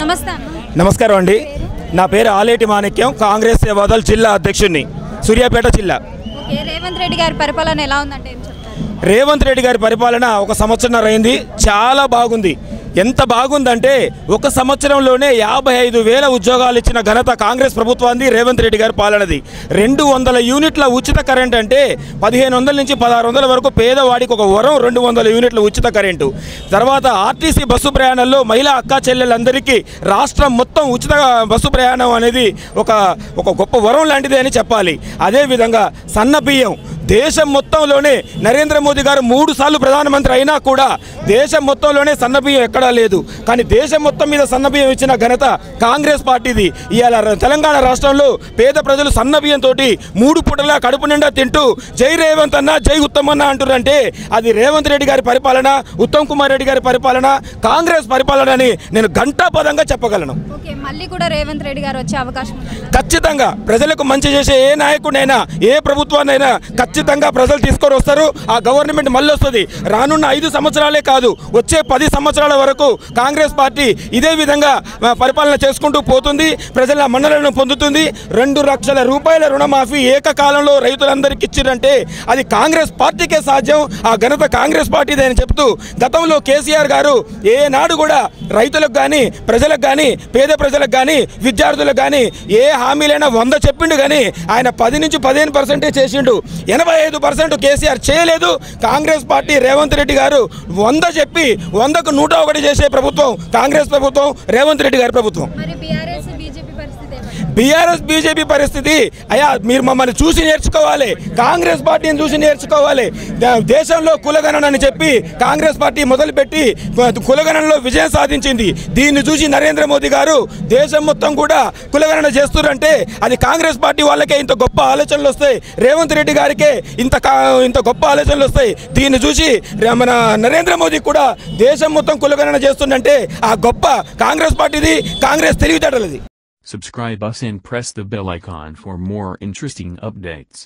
నమస్తే. నమస్కారం అండి. నా పేరు ఆలేటి మాణిక్యం, కాంగ్రెస్ సేవాదళ జిల్లా అధ్యక్షుడిని, సూర్యాపేట జిల్లా. రేవంత్ రెడ్డి గారి పరిపాలన ఎలా ఉందంటే ఏం చెప్తారు? రేవంత్ రెడ్డి గారి పరిపాలన 1 సంవత్సరం అయింది, చాలా బాగుంది. ఎంత బాగుందంటే 1 సంవత్సరంలోనే 55,000 ఉద్యోగాలు ఇచ్చిన ఘనత కాంగ్రెస్ ప్రభుత్వాన్ని, రేవంత్ రెడ్డి గారి పాలనది. 200 యూనిట్ల ఉచిత కరెంట్ అంటే 1500 నుంచి 1600 వరకు పేదవాడికి ఒక వరం. 200 యూనిట్ల ఉచిత కరెంటు. తర్వాత ఆర్టీసీ బస్సు ప్రయాణంలో మహిళా అక్కా చెల్లెలందరికీ రాష్ట్రం మొత్తం ఉచిత బస్సు ప్రయాణం అనేది ఒక గొప్ప వరం లాంటిదే అని చెప్పాలి. అదేవిధంగా సన్న బియ్యం దేశం మొత్తంలోనే నరేంద్ర మోదీ గారు 3 సార్లు ప్రధానమంత్రి అయినా కూడా దేశం మొత్తంలోనే సన్నబియ్యం ఎక్కడా లేదు. కానీ దేశం మొత్తం మీద సన్నబియ్యం ఇచ్చిన ఘనత కాంగ్రెస్ పార్టీది. ఇవాళ తెలంగాణ రాష్ట్రంలో పేద ప్రజలు సన్నబియ్యంతో 3 పూటలా కడుపు నిండా తింటూ జై రేవంత్ అన్న, జై ఉత్తమ్ అన్న అంటారంటే అది రేవంత్ రెడ్డి గారి పరిపాలన, ఉత్తమ్ కుమార్ రెడ్డి గారి పరిపాలన, కాంగ్రెస్ పరిపాలన అని నేను ఘంటాపదంగా చెప్పగలను. మళ్ళీ కూడా రేవంత్ రెడ్డి గారు వచ్చే అవకాశం ఖచ్చితంగా. ప్రజలకు మంచి చేసే ఏ నాయకుడైనా, ఏ ప్రభుత్వాన్నైనా ఖచ్చితంగా ప్రజలు తీసుకొని వస్తారు. ఆ గవర్నమెంట్ మళ్ళీ వస్తుంది. రానున్న 5 సంవత్సరాలే కాదు, వచ్చే 10 సంవత్సరాల వరకు కాంగ్రెస్ పార్టీ ఇదే విధంగా పరిపాలన చేసుకుంటూ పోతుంది. ప్రజల మన్ననలను పొందుతుంది. 2 లక్షల రూపాయల రుణమాఫీ ఏకకాలంలో రైతులందరికీ ఇచ్చిరంటే అది కాంగ్రెస్ పార్టీకే సాధ్యం. ఆ ఘనత కాంగ్రెస్ పార్టీదే అని చెప్తూ, గతంలో కేసీఆర్ గారు ఏనాడు కూడా రైతులకు కానీ, ప్రజలకు కానీ, పేద ప్రజలకు కానీ, విద్యార్థులకు కానీ ఏ హామీలైనా 100 చెప్పిండు. కానీ ఆయన 10 నుంచి 15% చేసిండు. 85% కేసీఆర్ చేయలేదు. కాంగ్రెస్ పార్టీ రేవంత్ రెడ్డి గారు 100 చెప్పి 100కు 101 చేసే ప్రభుత్వం కాంగ్రెస్ ప్రభుత్వం, రేవంత్ రెడ్డి గారి ప్రభుత్వం. బీఆర్ఎస్ బీజేపీ పరిస్థితి అయ్యా మీరు మమ్మల్ని చూసి నేర్చుకోవాలి, కాంగ్రెస్ పార్టీని చూసి నేర్చుకోవాలి. దేశంలో కులగణన అని చెప్పి కాంగ్రెస్ పార్టీ మొదలుపెట్టి కులగణనలో విజయం సాధించింది. దీన్ని చూసి నరేంద్ర మోదీ గారు దేశం మొత్తం కూడా కులగణన చేస్తున్నారంటే అది కాంగ్రెస్ పార్టీ వాళ్ళకే ఇంత గొప్ప ఆలోచనలు వస్తాయి. రేవంత్ రెడ్డి గారికే ఇంత గొప్ప ఆలోచనలు వస్తాయి. దీన్ని చూసి మన నరేంద్ర మోదీ కూడా దేశం మొత్తం కులగణన చేస్తుందంటే ఆ గొప్ప కాంగ్రెస్ పార్టీది, Congress తెలివితేటలది. Subscribe us and press the bell icon for more interesting updates.